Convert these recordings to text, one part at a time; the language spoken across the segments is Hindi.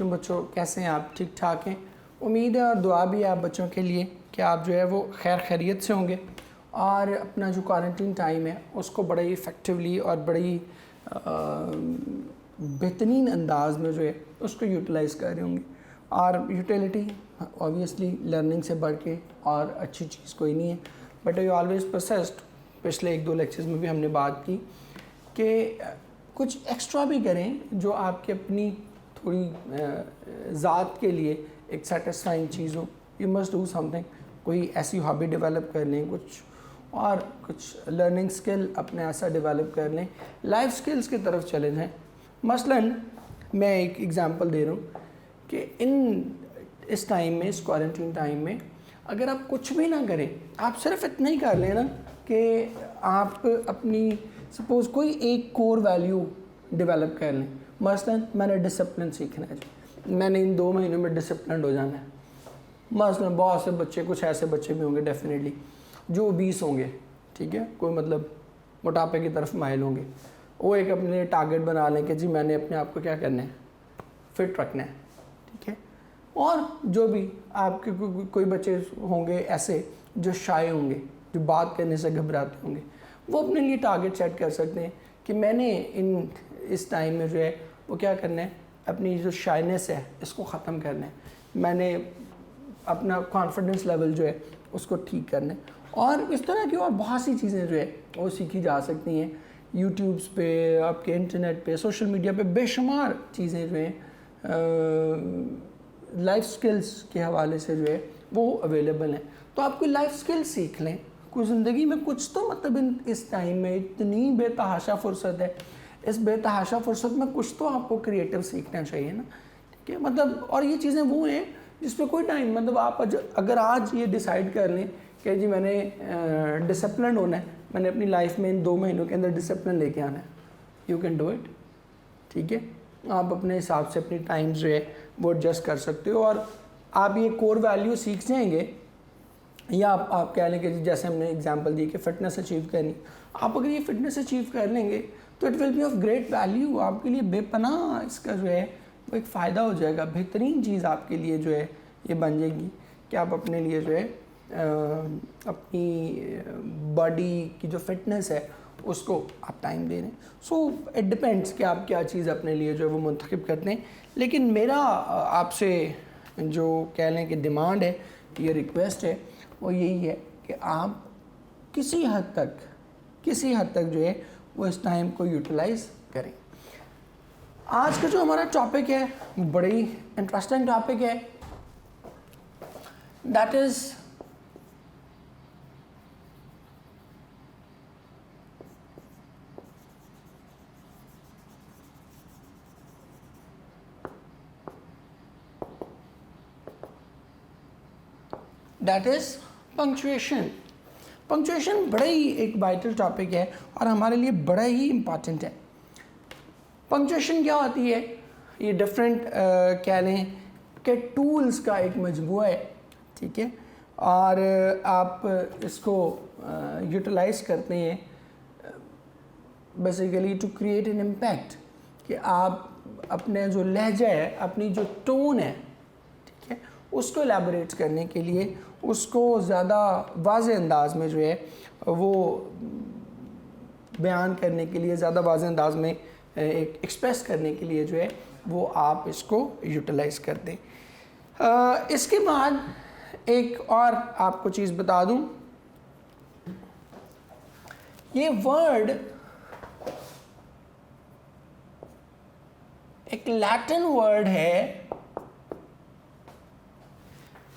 वालेकुम बच्चों, कैसे हैं आप? ठीक ठाक हैं? उम्मीद है और दुआ भी है आप बच्चों के लिए कि आप जो है वो खैर खैरियत से होंगे और अपना जो क्वारंटीन टाइम है उसको बड़े इफ़ेक्टिवली और बड़ी बेहतरीन अंदाज में जो है उसको यूटिलाइज़ कर रहे होंगे। और यूटिलिटी ऑब्वियसली लर्निंग से बढ़ के और अच्छी चीज़ कोई नहीं है, बट आई ऑलवेज परसिस्ट। पिछले 1-2 लेक्चर्स में भी हमने बात की कि कुछ एक्स्ट्रा भी करें जो आपके अपनी थोड़ी ज़ात के लिए एक सेटिस्फाइंग चीज़ हो। यू मस्ट डू समथिंग, कोई ऐसी हॉबी डेवलप कर लें, कुछ लर्निंग स्किल अपने ऐसा डेवलप कर लें, लाइफ स्किल्स की तरफ चले जाएँ। मसलन मैं एक एग्ज़ाम्पल दे रहा हूँ कि इस टाइम में, इस क्वारंटीन टाइम में अगर आप कुछ भी ना करें, आप सिर्फ इतना ही कर लें ना कि आप अपनी सपोज़ कोई एक कोर वैल्यू डेवलप कर लें। मसलन मैंने डिसिप्लिन सीखना है, मैंने इन 2 महीनों में डिसिप्लिन हो जाना है। मसलन बहुत से बच्चे, कुछ ऐसे बच्चे भी होंगे डेफिनेटली जो 20 होंगे, ठीक है, कोई मतलब मोटापे की तरफ माइल होंगे। वो एक अपने लिए टारगेट बना लें कि जी मैंने अपने आप को क्या करना है, फिट रखना है, ठीक है। और जो भी आपके कोई बच्चे होंगे ऐसे जो शाय होंगे, जो बात करने से घबराते होंगे, वो अपने लिए टारगेट सेट कर सकते हैं कि मैंने इस टाइम में जो है वो क्या करना है, अपनी जो शाइनेस है इसको ख़त्म करना है, मैंने अपना कॉन्फिडेंस लेवल जो है उसको ठीक करना है। और इस तरह की और बहुत सी चीज़ें जो है वो सीखी जा सकती हैं यूट्यूब्स पे, आपके इंटरनेट पे, सोशल मीडिया पे बेशुमार चीज़ें जो हैं लाइफ स्किल्स के हवाले से जो है वो अवेलेबल हैं। तो आप कोई लाइफ स्किल सीख लें, कोई ज़िंदगी में कुछ तो मतलब इस टाइम में इतनी बेतहाशा फुर्सत है, इस बेतहाशा फुर्सत में कुछ तो आपको क्रिएटिव सीखना चाहिए ना, ठीक है। मतलब और ये चीज़ें वो हैं जिस पे कोई टाइम, मतलब आप अगर आज ये डिसाइड कर लें कि जी मैंने डिसिप्लिन होना है, मैंने अपनी लाइफ में इन 2 महीनों के अंदर डिसिप्लिन लेके आना है, यू कैन डू इट, ठीक है। आप अपने हिसाब से अपनी टाइम जो है वो एडजस्ट कर सकते हो और आप ये कोर वैल्यू सीख जाएंगे। या आप कह लें कि जैसे हमने एग्जांपल दी कि फ़िटनेस अचीव करनी, आप अगर ये फ़िटनेस अचीव कर लेंगे तो it will be of great value, आपके लिए बेपनाह इसका जो है वो एक फ़ायदा हो जाएगा। बेहतरीन चीज़ आपके लिए जो है ये बन जाएगी कि आप अपने लिए जो है अपनी बॉडी की जो फिटनेस है उसको आप टाइम दे रहे हैं। सो इट डिपेंड्स कि आप क्या चीज़ अपने लिए जो है वो मुंतखब करते हैं। लेकिन मेरा आपसे जो कह लें कि डिमांड है, ये रिक्वेस्ट है, वो यही है कि आप किसी हद तक जो है वो इस टाइम को यूटिलाइज़ करें। आज का जो हमारा टॉपिक है वो बड़ी इंटरेस्टिंग टॉपिक है, दैट इज़ पंक्चुएशन। पंक्चुएशन बड़ा ही एक वाइटल टॉपिक है और हमारे लिए बड़ा ही इम्पॉर्टेंट है। पंक्चुएशन क्या होती है? ये डिफरेंट कह लें कि टूल्स का एक मजमूआ है, ठीक है, और आप इसको यूटिलाइज करते हैं basically to create an impact, कि आप अपने जो लहजा है, अपनी जो टोन है, ठीक है, उसको एलैबोरेट करने के लिए, उसको ज़्यादा वाज़ेह अंदाज में जो है वो बयान करने के लिए, ज़्यादा वाज़ेह अंदाज में एक एक्सप्रेस करने के लिए जो है वो आप इसको यूटिलाइज़ कर दें। इसके बाद एक और आपको चीज़ बता दूं, ये वर्ड एक लैटिन वर्ड है।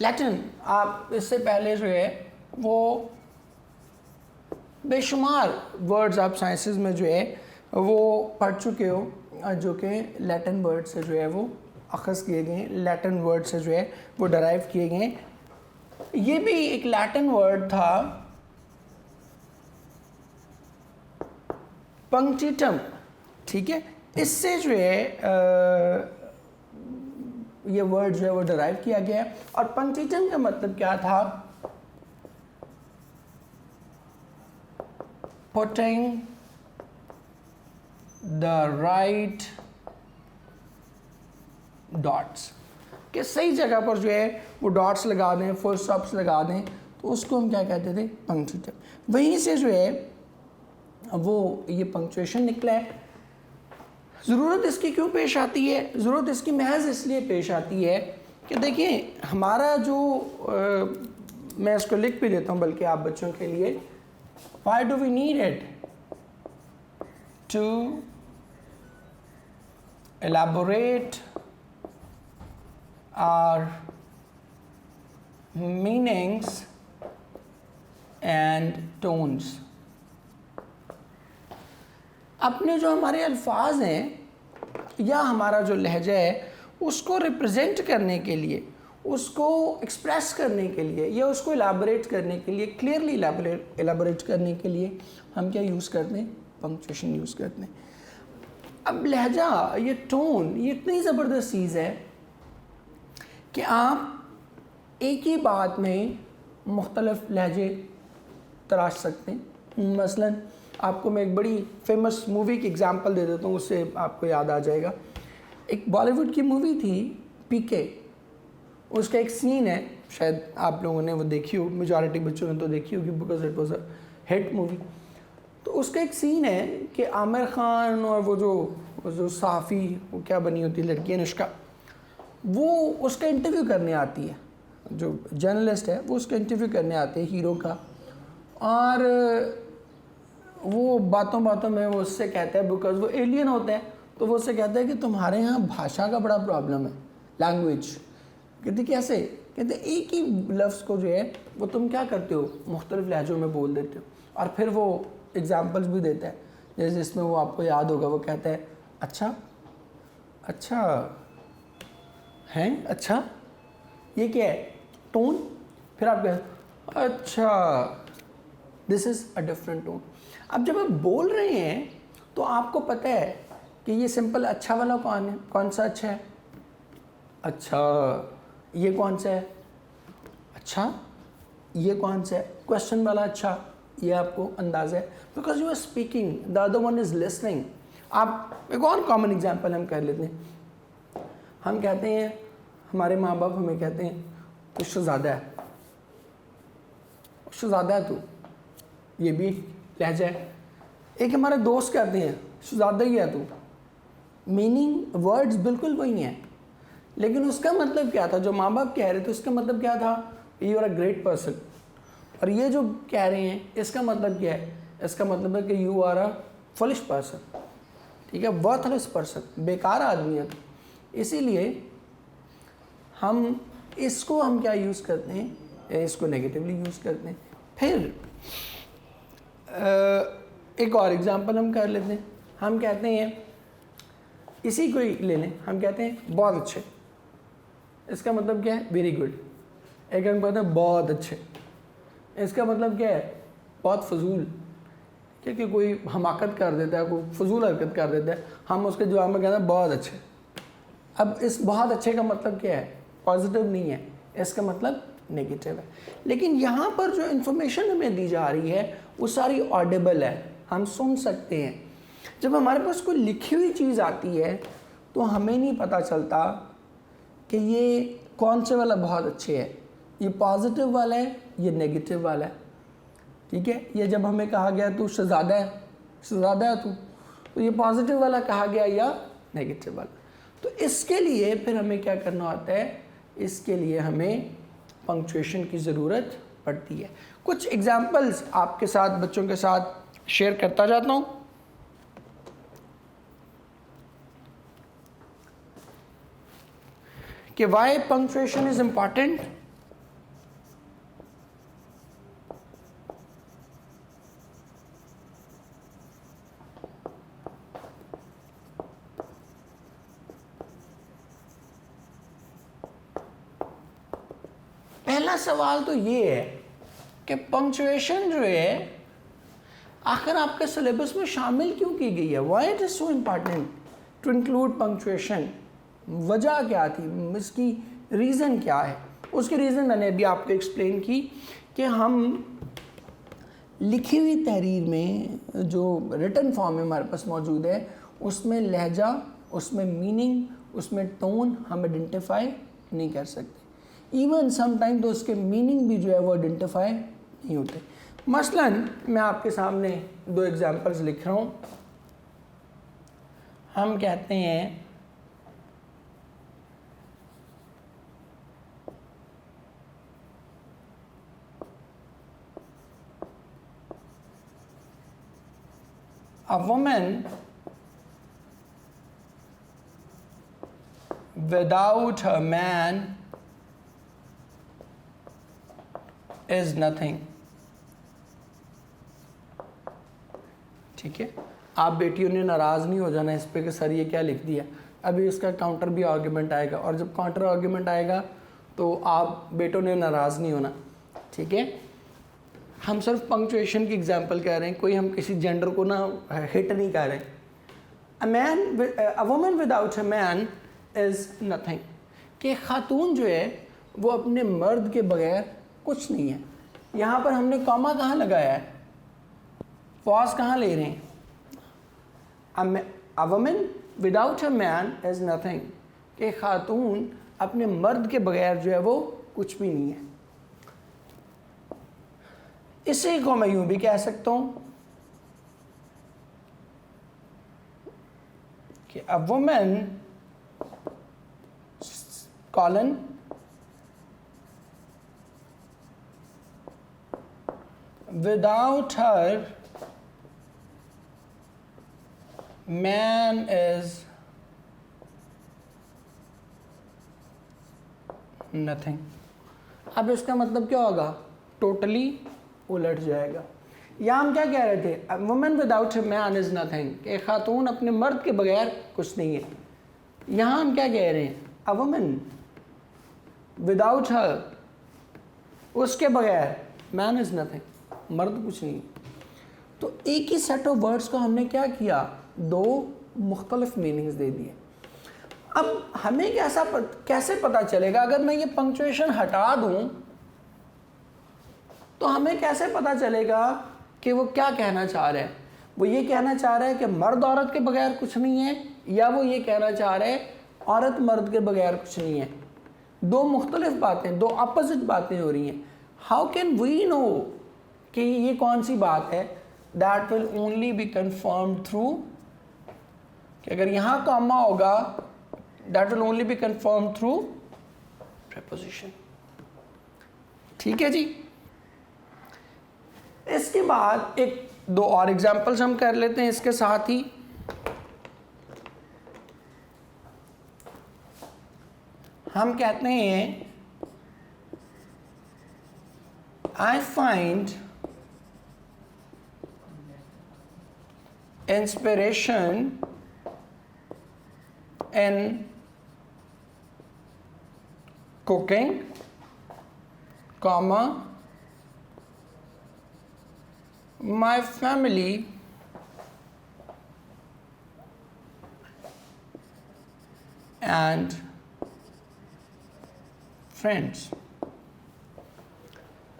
लैटिन, आप इससे पहले जो है वो बेशुमार वर्ड्स आप साइंसेस में जो है वो पढ़ चुके हो, जो कि लैटिन वर्ड से जो है वो अखज़ किए गए, लैटिन वर्ड से जो है वो डराइव किए गए। ये भी एक लैटिन वर्ड था, पंक्टिटम, ठीक है। इससे जो है ये वर्ड जो है वो डराइव किया गया है। और पंक्टिटम का मतलब क्या था? पुटिंग द राइट डॉट्स, कि सही जगह पर जो है वो डॉट्स लगा दें, फुल स्टॉप्स लगा दें, तो उसको हम क्या कहते थे, पंक्चुएशन। वहीं से जो है वो ये पंक्चुएशन निकला है। ज़रूरत इसकी क्यों पेश आती है? ज़रूरत इसकी महज इसलिए पेश आती है कि देखिए हमारा जो मैं इसको लिख भी देता हूँ बल्कि आप बच्चों के लिए, why do we need it to elaborate our meanings and tones. अपने जो हमारे अल्फाज हैं या हमारा जो लहजा है उसको रिप्रेजेंट करने के लिए, उसको एक्सप्रेस करने के लिए या उसको एलाबोरेट करने के लिए, क्लियरली एलाबोरेट करने के लिए हम क्या यूज़ करते हैं, पंक्चुएशन यूज़ करते हैं। अब लहजा, ये टोन, ये इतनी ज़बरदस्त चीज़ है कि आप एक ही बात में मुख्तलिफ लहजे तराश सकते हैं। मसलन आपको मैं एक बड़ी फेमस मूवी की एग्जांपल दे देता हूँ, उससे आपको याद आ जाएगा। एक बॉलीवुड की मूवी थी पीके, उसका एक सीन है, शायद आप लोगों ने वो देखी हो, मेजॉरिटी बच्चों ने तो देखी होगी because it was a hit movie. तो उसका एक सीन है कि आमिर खान और वो जो साफ़ी, वो क्या बनी होती है लड़की अनुष्का, वो उसका इंटरव्यू करने आती है, जो जर्नलिस्ट है वो उसका इंटरव्यू करने आते हैं हीरो का, और वो बातों बातों में वो उससे कहता है, बिकॉज वो एलियन होता है, तो वो उससे कहता है कि तुम्हारे यहाँ भाषा का बड़ा प्रॉब्लम है, लैंग्वेज। कहते कैसे? कहते एक ही लफ्ज़ को जो है वो तुम क्या करते हो, मुख्तलिफ लहजों में बोल देते हो। और फिर वो एग्जांपल्स भी देता है, जैसे इसमें वो आपको याद होगा, वो कहता है अच्छा, अच्छा हैं, अच्छा ये क्या है, टोन। फिर आप कहते अच्छा, this is a different tone. अब जब आप बोल रहे हैं तो आपको पता है कि ये सिंपल अच्छा वाला कौन है, कौन सा अच्छा है, अच्छा ये कौन सा है, अच्छा ये कौन सा है, क्वेश्चन वाला अच्छा, ये आपको अंदाज़ा है, because you are speaking, the other one is listening. आप एक और कॉमन एग्जांपल हम कर लेते हैं, हम कहते हैं, हमारे माँ बाप हमें कहते हैं तू शहज़ादा है, शहज़ादा है तू, ये भी लहजा है। एक हमारे दोस्त कहते हैं शहज़ादा ही है तू, मीनिंग वर्ड्स बिल्कुल वही हैं, लेकिन उसका मतलब क्या था, जो माँ बाप कह रहे थे उसका मतलब क्या था, you are a great person. और ये जो कह रहे हैं इसका मतलब क्या है, इसका मतलब है कि you are a foolish person, ठीक है, वर्थलेस पर्सन, बेकार आदमी है। इसीलिए हम इसको हम क्या यूज़ करते हैं, इसको नेगेटिवली यूज़ करते हैं। फिर एक और एग्जांपल हम कर लेते हैं, हम कहते हैं, इसी को ही ले लें, हम कहते हैं बहुत अच्छे, इसका मतलब क्या है, वेरी गुड। एक हम कहते हैं बहुत अच्छे, इसका मतलब क्या है, बहुत फजूल, क्योंकि कोई हमाकत कर देता है, कोई फजूल हरकत कर देता है, हम उसके जवाब में कहते हैं बहुत अच्छे। अब इस बहुत अच्छे का मतलब क्या है, पॉजिटिव नहीं है, इसका मतलब नेगेटिव है। लेकिन यहाँ पर जो इन्फॉर्मेशन हमें दी जा रही है वो सारी ऑडिबल है, हम सुन सकते हैं। जब हमारे पास कोई लिखी हुई चीज़ आती है तो हमें नहीं पता चलता कि ये कौन से वाला बहुत अच्छे है, ये पॉजिटिव वाला है, ये नेगेटिव वाला है, ठीक है। ये जब हमें कहा गया तू शहज़ादा है, शहज़ादा है तू, तो ये पॉजिटिव वाला कहा गया या नेगेटिव वाला। तो इसके लिए फिर हमें क्या करना होता है, इसके लिए हमें पंक्चुएशन की ज़रूरत पड़ती है। कुछ एग्जाम्पल्स आपके साथ, बच्चों के साथ शेयर करता जाता हूँ। कि वाई पंक्चुएशन इज़ इम्पॉर्टेंट। पहला सवाल तो ये है कि पंक्चुएशन जो है आखिर आपके सिलेबस में शामिल क्यों की गई है, why it is so important to include punctuation. वजह क्या थी, इसकी रीज़न क्या है। उसकी रीज़न मैंने अभी आपको एक्सप्लेन की कि हम लिखी हुई तहरीर में जो रिटन फॉर्म में हमारे पास मौजूद है उसमें लहजा, उसमें मीनिंग, उसमें टोन हम आइडेंटिफाई नहीं कर सकते। इवन समटाइम तो उसके मीनिंग भी जो है वो आइडेंटिफाई नहीं होते। मसलन मैं आपके सामने दो एग्जांपल्स लिख रहा हूँ। हम कहते हैं a woman without her man is nothing। ठीक है, आप बेटियों ने नाराज़ नहीं हो जाना इस पे कि सर ये क्या लिख दिया। अभी इसका काउंटर भी आर्ग्यूमेंट आएगा, और जब काउंटर आर्ग्यूमेंट आएगा तो आप बेटों ने नाराज़ नहीं होना। ठीक है, हम सिर्फ पंक्चुएशन की एग्जांपल कह रहे हैं, कोई हम किसी जेंडर को ना हिट नहीं कर रहे। A woman without a man is nothing, कि खातून जो है वो अपने मर्द के बगैर कुछ नहीं है। यहाँ पर हमने कॉमा कहाँ लगाया है, पॉज कहाँ ले रहे हैं? A woman without a man is nothing, कि खातून अपने मर्द के बगैर जो है वो कुछ भी नहीं है। इसी को मैं यूं भी कह सकता हूं कि a woman colon without her man is nothing. अब इसका मतलब क्या होगा? टोटली उलट जाएगा। या हम क्या कह रहे थे? Women without a man is nothing, कि खातून अपने मर्द के बगैर कुछ नहीं है। यहाँ हम क्या कह रहे हैं? अ वुमेन विदाउट हर, उसके बगैर, मैन इज़ नथिंग, मर्द कुछ नहीं। तो एक ही सेट ऑफ वर्ड्स को हमने क्या किया? दो मुख्तलिफ मीनिंग्स दे दिए। अब हमें कैसे पता चलेगा? अगर मैं ये पंक्चुएशन हटा दूँ तो हमें कैसे पता चलेगा कि वो क्या कहना चाह रहा है? वो ये कहना चाह रहा है कि मर्द औरत के बगैर कुछ नहीं है, या वो ये कहना चाह रहा है औरत मर्द के बगैर कुछ नहीं है? दो मुख्तलिफ बातें, दो अपोजिट बातें हो रही हैं। हाउ कैन वी नो कि ये कौन सी बात है? That will only be confirmed through, कि अगर यहाँ कॉमा होगा that will only be confirmed through preposition. ठीक है जी। इसके बाद एक दो और एग्जांपल्स हम कर लेते हैं इसके साथ ही। हम कहते हैं I find inspiration in cooking, comma my family and friends,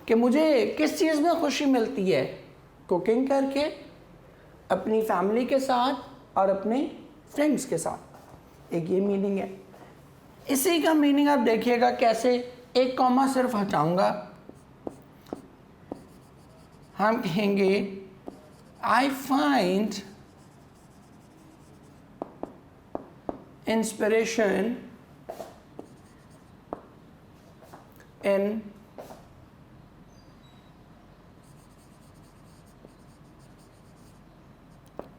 कि मुझे किस चीज़ में खुशी मिलती है? कुकिंग करके, अपनी फैमिली के साथ और अपने फ्रेंड्स के साथ। एक ये मीनिंग है। इसी का मीनिंग आप देखिएगा कैसे, एक कॉमा सिर्फ हटाऊंगा, हम कहेंगे I find inspiration in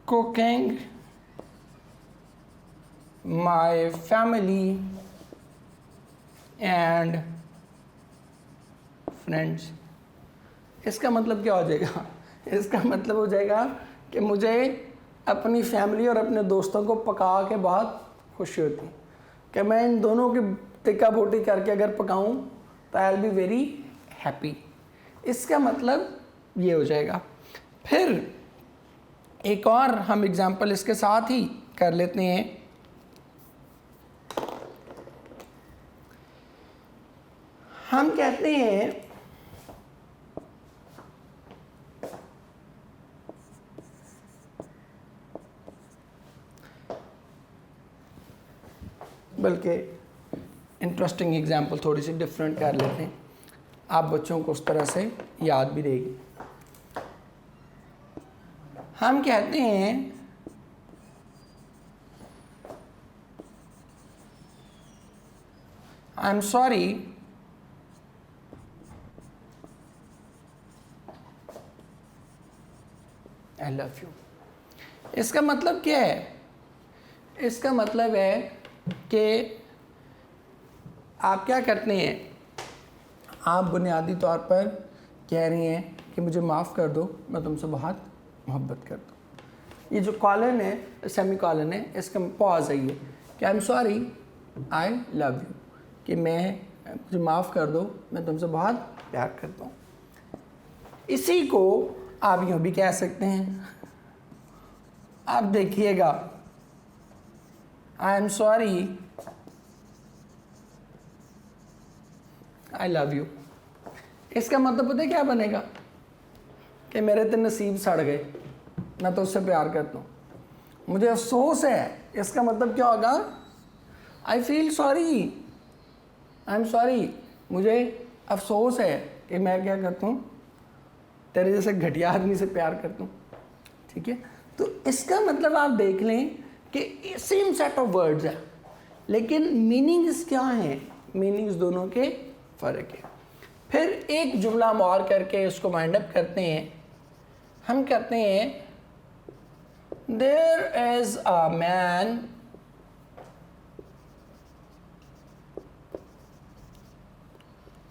cooking my family and friends. इसका मतलब क्या हो जाएगा? इसका मतलब हो जाएगा कि मुझे अपनी फैमिली और अपने दोस्तों को पका के बहुत खुशी होती है, कि मैं इन दोनों की टिक्का बोटी करके अगर पकाऊं तो I will be very happy. इसका मतलब ये हो जाएगा। फिर एक और हम एग्जांपल इसके साथ ही कर लेते हैं। हम कहते हैं बल्कि इंटरेस्टिंग एग्जांपल थोड़ी सी डिफरेंट कर लेते हैं, आप बच्चों को उस तरह से याद भी रहेगी। हम कहते हैं I am sorry I love you. इसका मतलब क्या है? इसका मतलब है कि आप क्या करते हैं, आप बुनियादी तौर पर कह रही हैं कि मुझे माफ़ कर दो, मैं तुमसे बहुत मोहब्बत करता हूँ। ये जो कॉलन है, सेमी कॉलन है, इसका पॉज है ये कि I am sorry I love you, कि मुझे माफ़ कर दो, मैं तुमसे बहुत प्यार करता हूँ। इसी को आप यूँ भी कह सकते हैं, आप देखिएगा I am sorry I love you. इसका मतलब पता है क्या बनेगा कि मेरे तो नसीब सड़ गए, मैं तो उससे प्यार करता हूँ, मुझे अफसोस है। इसका मतलब क्या होगा? I feel sorry, I am sorry, मुझे अफसोस है कि मैं क्या करता हूँ, तेरे जैसे घटिया आदमी से प्यार करता हूँ। ठीक है, तो इसका मतलब आप देख लें कि सेम सेट ऑफ वर्ड्स है, लेकिन मीनिंग्स क्या हैं? मीनिंग्स दोनों के फ़र्क है। फिर एक जुमला हम और करके उसको वाइंड अप करते हैं। हम कहते हैं there is a man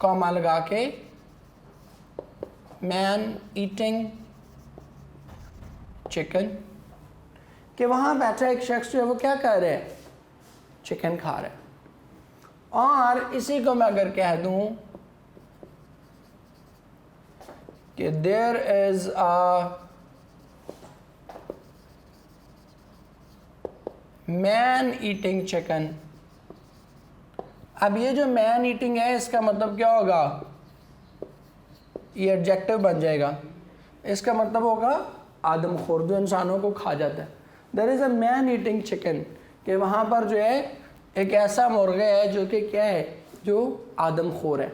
comma लगा के, मैन ईटिंग चिकन, कि वहाँ बैठा एक शख्स जो है वो क्या कर रहा है? चिकन खा रहा है। और इसी को मैं अगर कह दूं कि there is a man eating chicken, अब ये जो मैन ईटिंग है इसका मतलब क्या होगा? ये एडजेक्टिव बन जाएगा। इसका मतलब होगा आदमखोर, जो इंसानों को खा जाता है। There is a man eating chicken, कि वहाँ पर जो है एक ऐसा मुर्गा है जो कि क्या है? जो आदमखोर है।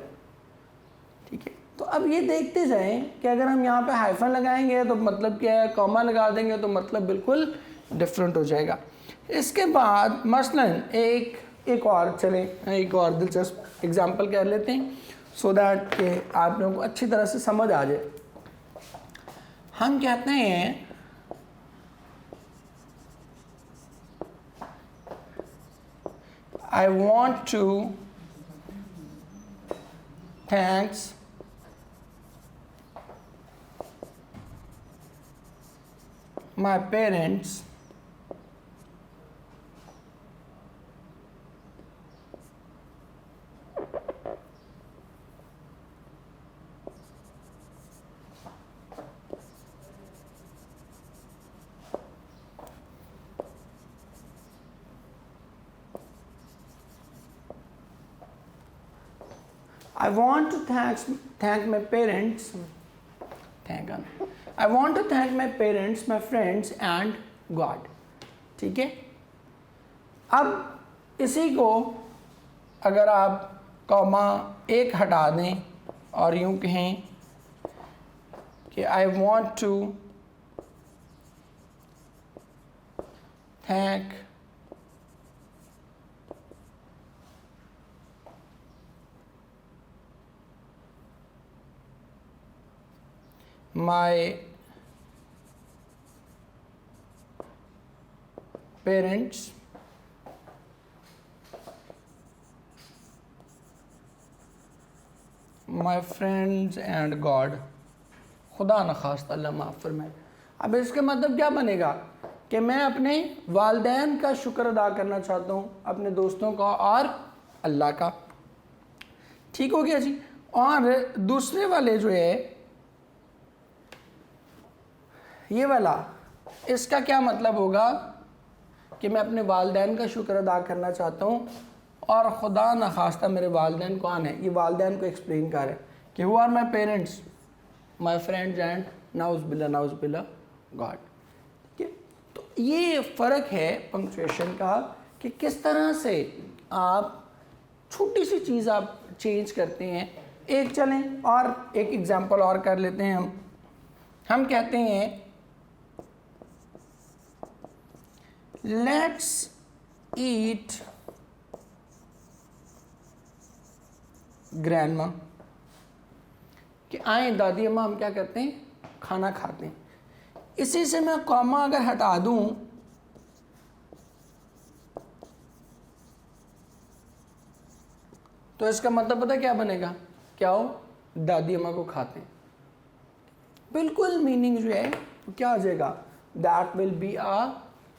ठीक है, तो अब ये देखते जाएं कि अगर हम यहाँ पे हाइफन लगाएंगे तो मतलब क्या है, कॉमा लगा देंगे तो मतलब बिल्कुल डिफरेंट हो जाएगा। इसके बाद मसलन एक और दिलचस्प एग्जांपल कर लेते हैं सो दैट कि आप लोगों को अच्छी तरह से समझ आ जाए। हम कहते हैं I want to thanks my parents I want to thank my parents. I want to thank my parents, my friends and God. ठीक है, अब इसी को अगर आप कॉमा एक हटा दें और यूँ कहें कि I want to thank my parents, my friends and God. खुदा न खास्ता अल्लाह माफ़ फरमाए। अब इसका मतलब क्या बनेगा कि मैं अपने वालिदैन का शुक्र अदा करना चाहता हूँ, अपने दोस्तों का और अल्लाह का। ठीक हो गया जी। और दूसरे वाले जो है ये वाला, इसका क्या मतलब होगा कि मैं अपने वालिदैन का शुक्र अदा करना चाहता हूँ और ख़ुदा न खास्ता मेरे वालिदैन कौन है? ये वालिदैन को एक्सप्लेन कर रहे हैं कि who are my parents, my friends and नाउज़ बिल्ला गॉड। ठीक है, तो ये फ़र्क है पंक्चुएशन का कि किस तरह से आप छोटी सी चीज़ आप चेंज करते हैं। एक चलें और एक एग्जांपल और कर लेते हैं हम कहते हैं लेट्स ईट ग्रैंडमा, कि आए दादी अम्मा हम क्या करते हैं, खाना खाते हैं। इसी से मैं कॉमा अगर हटा दूं तो इसका मतलब पता क्या बनेगा, क्या हो, दादी अम्मा को खाते हैं। बिल्कुल मीनिंग जो है वो क्या आ जाएगा, that will be a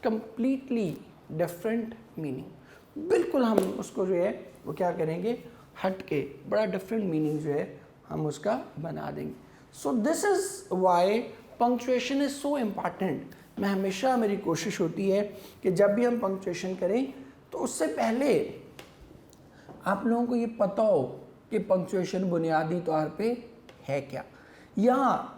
completely different meaning. बिल्कुल हम उसको जो है वो क्या करेंगे, हट के बड़ा डिफरेंट मीनिंग जो है हम उसका बना देंगे। So this is why punctuation is so important. मैं हमेशा, मेरी कोशिश होती है कि जब भी हम पंक्चुएशन करें तो उससे पहले आप लोगों को ये पता हो कि पंक्चुएशन बुनियादी तौर पे है क्या, या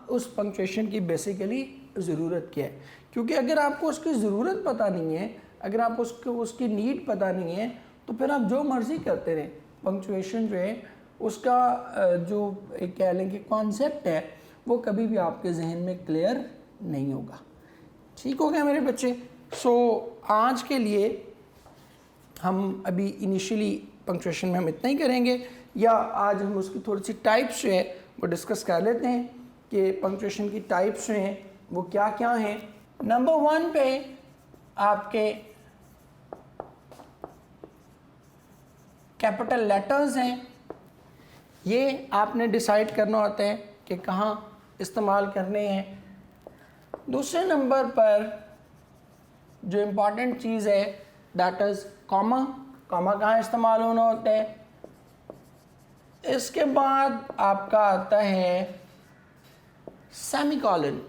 उस पंक्चुएशन की बेसिकली ज़रूरत क्या है। क्योंकि अगर आपको उसकी ज़रूरत पता नहीं है, अगर आपको उसकी नीड पता नहीं है, तो फिर आप जो मर्ज़ी करते रहें, पंक्चुएशन जो है उसका जो कह लें कि कॉन्सेप्ट है वो कभी भी आपके जहन में क्लियर नहीं होगा। ठीक हो गया मेरे बच्चे। सो आज के लिए हम अभी इनिशियली पंक्चुएशन में हम इतना ही करेंगे, या आज हम उसकी थोड़ी सी टाइप्स जो है वो डिस्कस कर लेते हैं कि पंक्चुएशन की टाइप्स जो हैं वो क्या क्या हैं। नंबर 1 पे आपके कैपिटल लेटर्स हैं, ये आपने डिसाइड करना होता है कि कहाँ इस्तेमाल करने हैं। दूसरे नंबर पर जो इम्पॉर्टेंट चीज़ है दैट इज़ कॉमा, कॉमा कहाँ इस्तेमाल होना होता है। इसके बाद आपका आता है सेमीकॉलन,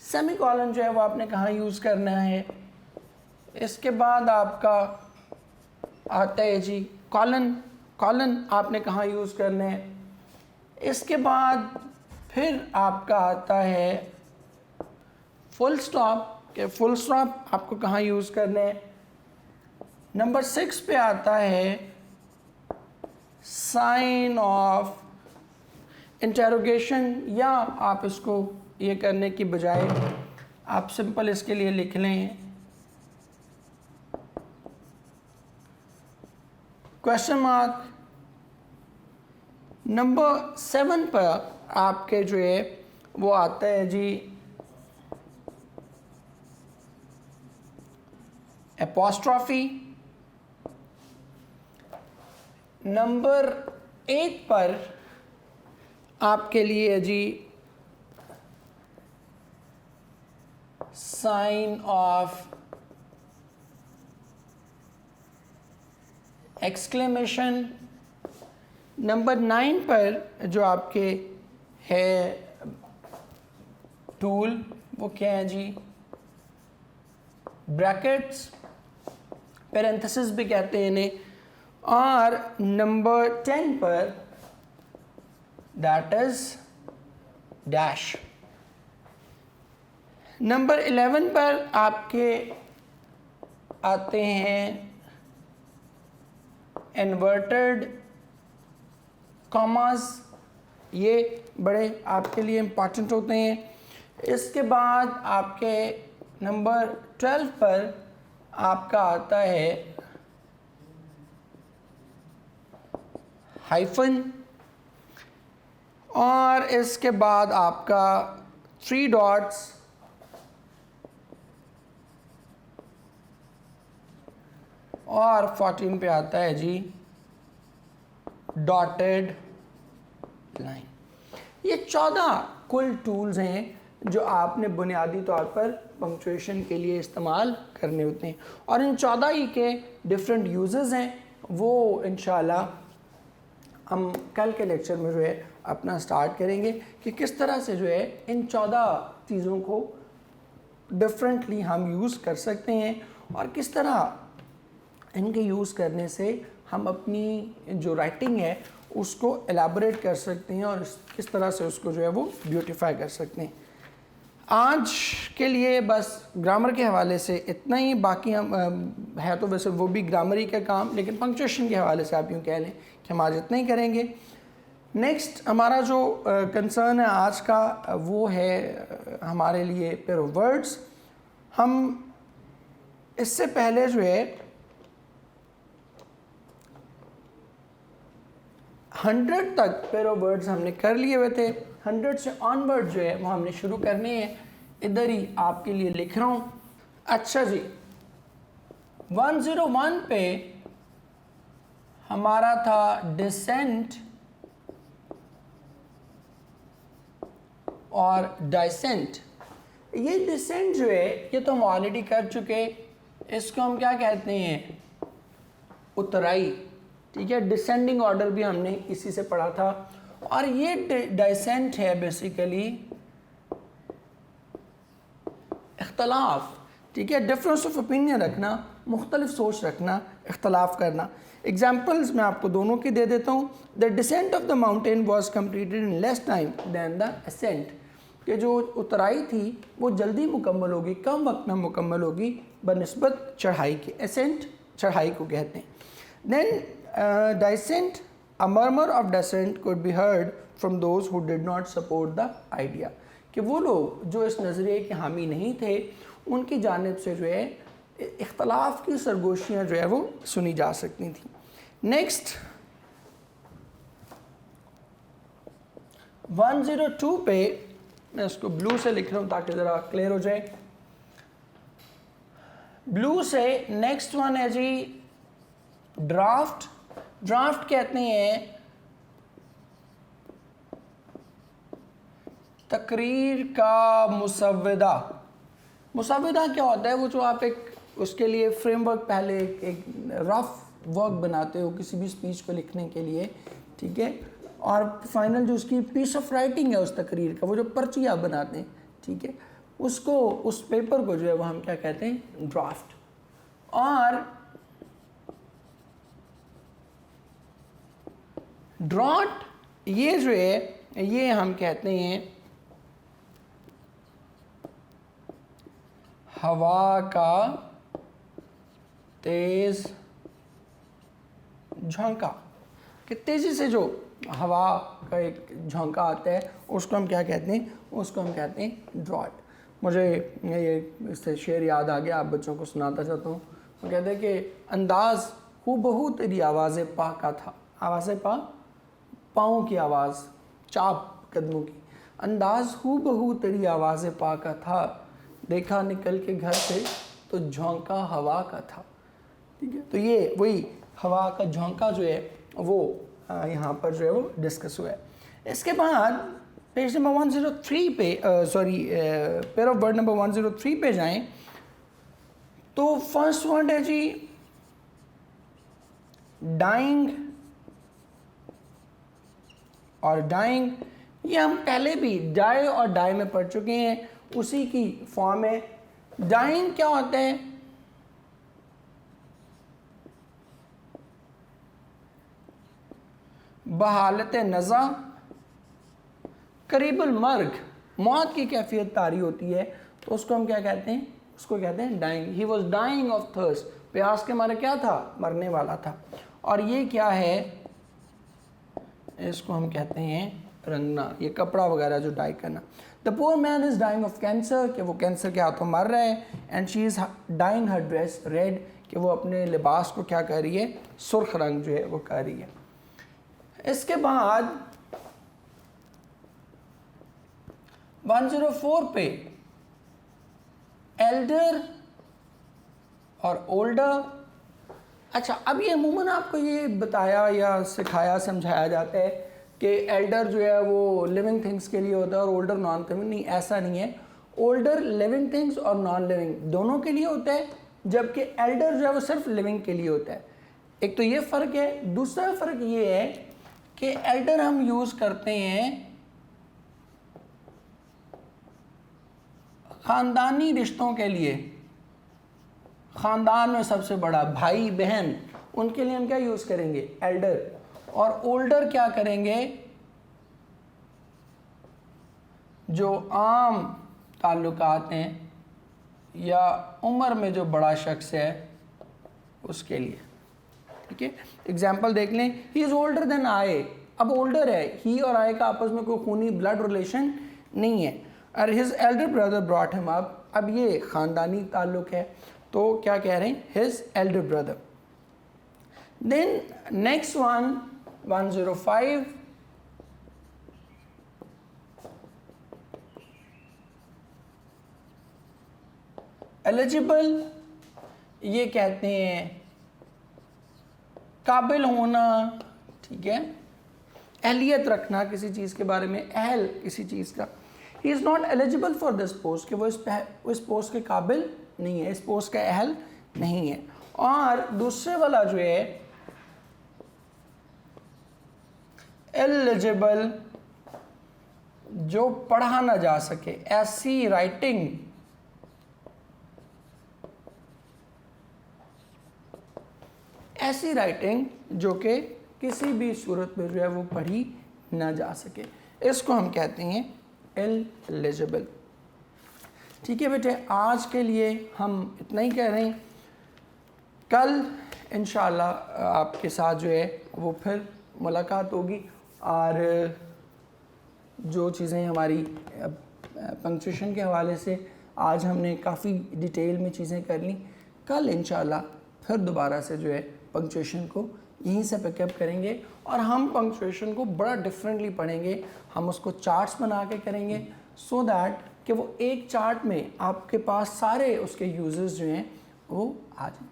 सेमीकॉलन जो है वो आपने कहाँ यूज़ करना है। इसके बाद आपका आता है जी कॉलन, कॉलन आपने कहाँ यूज़ करना है। इसके बाद फिर आपका आता है फुल स्टॉप, कि फुल स्टॉप आपको कहाँ यूज़ करना है। नंबर 6 पे आता है साइन ऑफ इंटरोगेशन, या आप इसको ये करने की बजाय आप सिंपल इसके लिए लिख लें क्वेश्चन मार्क। नंबर 7 पर आपके जो है वो आता है जी एपोस्ट्रॉफी। नंबर 8 पर आपके लिए जी साइन ऑफ एक्सक्लेमेशन। नंबर 9 पर जो आपके है टूल वो क्या है जी, ब्रैकेट्स, पैरेंथेसिस भी कहते हैं इन्हें। और नंबर 10 पर दैट इज डैश। नंबर 11 पर आपके आते हैं इन्वर्टेड कॉमास, ये बड़े आपके लिए इम्पॉर्टेंट होते हैं। इसके बाद आपके नंबर 12 पर आपका आता है हाइफन, और इसके बाद आपका 3 डॉट्स, और 14 पे आता है जी डॉटेड लाइन। ये 14 कुल टूल्स हैं जो आपने बुनियादी तौर पर पंक्चुएशन के लिए इस्तेमाल करने होते हैं, और इन 14 ही के डिफरेंट यूजेस हैं। वो इंशाल्लाह हम कल के लेक्चर में जो है अपना स्टार्ट करेंगे कि किस तरह से जो है इन 14 चीज़ों को डिफरेंटली हम यूज़ कर सकते हैं, और किस तरह इनके यूज़ करने से हम अपनी जो राइटिंग है उसको एलाबोरेट कर सकते हैं, और किस तरह से उसको जो है वो ब्यूटीफाई कर सकते हैं। आज के लिए बस ग्रामर के हवाले से इतना ही। बाकी हम है तो वैसे वो भी ग्रामर ही का काम, लेकिन पंक्चुएशन के हवाले से आप यूँ कह लें कि हम आज इतना ही करेंगे। नेक्स्ट हमारा जो कंसर्न है आज का वो है हमारे लिए पेयर ऑफ वर्ड्स। हम इससे पहले जो है 100 तक पेयर ऑफ वर्ड्स हमने कर लिए हुए थे। 100 से ऑनवर्ड जो है वो हमने शुरू करने हैं। इधर ही आपके लिए लिख रहा हूँ। अच्छा जी, 101 पे हमारा था डिसेंट और डाइसेंट। ये डिसेंट जो है ये तो हम ऑलरेडी कर चुके, इसको हम क्या कहते हैं, उतराई। ठीक है, डिसेंडिंग ऑर्डर भी हमने इसी से पढ़ा था। और ये डाइसेंट है बेसिकली इख्तलाफ। ठीक है, डिफरेंस ऑफ ओपिनियन रखना, मुख्तलिफ सोच रखना, इख्तलाफ करना। एग्जाम्पल्स मैं आपको दोनों की दे देता हूँ। The descent of the mountain was completed in less time than the ascent. कि जो उतराई थी वो जल्दी मुकम्मल होगी, कम वक्त में मुकम्मल होगी बनिस्बत चढ़ाई के। असेंट चढ़ाई को कहते हैं। Then descent, a murmur of dissent could be heard from those who did not support the idea। कि वो लोग जो इस नज़रिए के हामी नहीं थे उनकी जानिब से जो है इख्तलाफ की सरगोशियाँ जो है वो सुनी जा सकती थी। नेक्स्ट 102 पे मैं इसको ब्लू से लिख रहा हूँ ताकि ज़रा क्लियर हो जाए। ब्लू से नेक्स्ट वन है जी ड्राफ्ट। ड्राफ्ट कहते हैं तकरीर का मुसव्वदा। मुसव्वदा क्या होता है, वो जो आप एक उसके लिए फ्रेमवर्क पहले एक रफ वर्क बनाते हो किसी भी स्पीच को लिखने के लिए। ठीक है, और फाइनल जो उसकी पीस ऑफ राइटिंग है उस तकरीर का, वो जो पर्ची आप बनाते हैं, ठीक है, उसको, उस पेपर को जो है वो हम क्या कहते हैं, ड्राफ्ट। और ड्रॉट ये जो है ये हम कहते हैं हवा का तेज झोंका। कि तेज़ी से जो हवा का एक झोंका आता है उसको हम क्या कहते हैं, उसको हम कहते हैं ड्रॉट। मुझे ये इससे शेर याद आ गया, आप बच्चों को सुनाता चाहता हूँ। वो कहते हैं कि अंदाज़ हूबहू तेरी आवाज़ पा का था। आवाज़ पा, पाँव की आवाज़, चाप कदमों की। अंदाज़ हूबहू तेरी आवाज़ पा का था, देखा निकल के घर से तो झोंका हवा का था। ठीक है, तो ये वही हवा का झोंका जो है वो यहाँ पर जो है वो डिस्कस हुआ है। इसके बाद पेज नंबर 103 पे पेयर ऑफ वर्ड नंबर 103 पे जाएं तो फर्स्ट वर्ड है जी डाइंग और डाइंग। ये हम पहले भी डाई और डाई में पढ़ चुके हैं, उसी की फॉर्म है। डाइंग क्या होता है, बहालत नज़ा करीबुल मर्ग, मौत की कैफियत तारी होती है, तो उसको हम क्या कहते हैं, उसको कहते हैं dying. He was dying of thirst, प्यास के मारे क्या था, मरने वाला था। और ये क्या है, इसको हम कहते हैं रंगना, ये कपड़ा वगैरह जो डाई करना। The poor man is dying of cancer, कि वो कैंसर के हाथों मर रहा है। And she is dying her dress red, कि वो अपने लिबास को क्या कर रही है, सुर्ख रंग जो है वो कर रही है। इसके बाद 104 पे एल्डर और ओल्डर। अच्छा, अब ये अमूमन आपको ये बताया या सिखाया समझाया जाता है कि एल्डर जो है वो लिविंग थिंग्स के लिए होता है और ओल्डर नॉन लिविंग। नहीं, ऐसा नहीं है। ओल्डर लिविंग थिंग्स और नॉन लिविंग दोनों के लिए होता है, जबकि एल्डर जो है वो सिर्फ लिविंग के लिए होता है। एक तो ये फ़र्क है। दूसरा फ़र्क ये है कि एल्डर हम यूज़ करते हैं ख़ानदानी रिश्तों के लिए, ख़ानदान में सबसे बड़ा भाई बहन, उनके लिए हम क्या यूज़ करेंगे, एल्डर। और ओल्डर क्या करेंगे, जो आम ताल्लुकात हैं या उम्र में जो बड़ा शख्स है उसके लिए। ठीक है, एग्जाम्पल देख लें, he is older than I. अब ओल्डर है, ही और आई का आपस में कोई खूनी ब्लड रिलेशन नहीं है। और his elder brother brought him up, अब ये ख़ानदानी ताल्लुक है, तो क्या कह रहे हैं, his elder brother. Then next one 105, eligible, ये कहते हैं काबिल होना। ठीक है, अहलियत रखना किसी चीज़ के बारे में, अहल किसी चीज़ का। He is not eligible for this post, कि वो इस पोस्ट के काबिल नहीं है, इस पोस्ट का अहल नहीं है। और दूसरे वाला जो है एलिजिबल, जो पढ़ा ना जा सके, ऐसी राइटिंग जो कि किसी भी सूरत में जो है वो पढ़ी ना जा सके, इसको हम कहते हैं एलिजिबल। ठीक है बेटे, आज के लिए हम इतना ही कह रहे हैं। कल इंशाअल्लाह आपके साथ जो है वो फिर मुलाकात होगी, और जो चीज़ें हमारी पंक्चुएशन के हवाले से आज हमने काफ़ी डिटेल में चीज़ें कर ली, कल इंशाअल्लाह फिर दोबारा से जो है पंक्चुएशन को यहीं से पिकअप करेंगे, और हम पंक्चुएशन को बड़ा डिफरेंटली पढ़ेंगे। हम उसको चार्ट्स बना के करेंगे, सो दैट कि वो एक चार्ट में आपके पास सारे उसके यूजेस जो हैं वो आ जाए।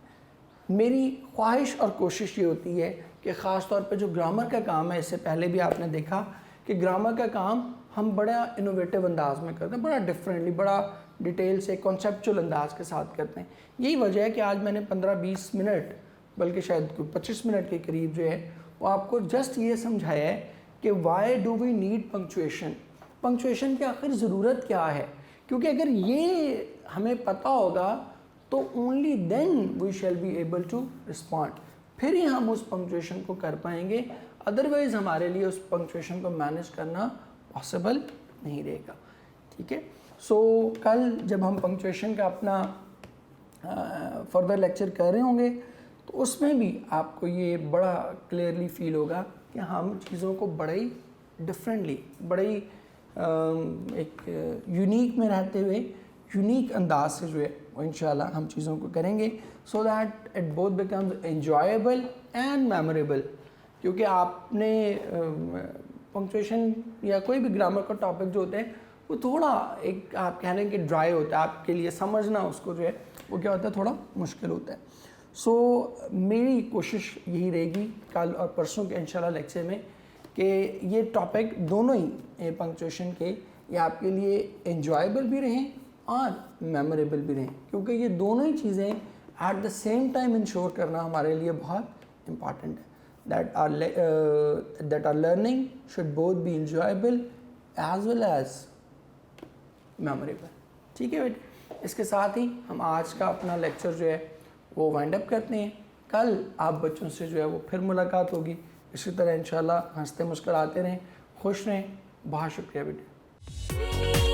मेरी ख्वाहिश और कोशिश ये होती है कि ख़ास तौर पे जो ग्रामर का काम है, इससे पहले भी आपने देखा कि ग्रामर का काम हम बड़ा इनोवेटिव अंदाज में करते हैं, बड़ा डिफरेंटली, बड़ा डिटेल से कॉन्सेप्चुअल अंदाज के साथ करते हैं। यही वजह है कि आज मैंने 15-20 मिनट, बल्कि शायद 25 मिनट के करीब जो है वो आपको जस्ट ये समझाया है कि why do we need punctuation, punctuation की आखिर ज़रूरत क्या है। क्योंकि अगर ये हमें पता होगा तो only then we shall be able to respond, फिर ही हम उस पंक्चुएशन को कर पाएंगे, अदरवाइज़ हमारे लिए उस पंक्चुएशन को मैनेज करना पॉसिबल नहीं रहेगा। ठीक है, सो कल जब हम पंक्चुएशन का अपना फर्दर लेक्चर कर रहे होंगे तो उसमें भी आपको ये बड़ा क्लियरली फील होगा कि हम चीज़ों को बड़े ही डिफरेंटली, बड़े ही एक यूनिक में रहते हुए यूनिक अंदाज से जो है वो इंशाल्लाह हम चीज़ों को करेंगे, so that it both becomes enjoyable and memorable. क्योंकि आपने पंक्चुएशन या कोई भी ग्रामर का टॉपिक जो होता है वो थोड़ा एक आप कह रहे हैं कि ड्राई होता है, आपके लिए समझना उसको जो है वो क्या होता है, थोड़ा मुश्किल होता है। सो मेरी कोशिश यही रहेगी कल और परसों के इंशाल्लाह लेक्चर में कि ये टॉपिक दोनों ही पंक्चुएशन के ये आपके लिए एंजॉयबल भी रहें और मेमोरेबल भी रहें, क्योंकि ये दोनों ही चीज़ें at the same time ensure करना हमारे लिए बहुत इम्पॉर्टेंट है। that our learning should both be enjoyable as well as memorable। ठीक है बेटे, इसके साथ ही हम आज का अपना लेक्चर जो है वो वाइंड अप करते हैं। कल आप बच्चों से जो है वो फिर मुलाकात होगी। इसी तरह इंशाल्लाह हंसते मुस्कुराते रहें, खुश रहें। बहुत शुक्रिया बेटे।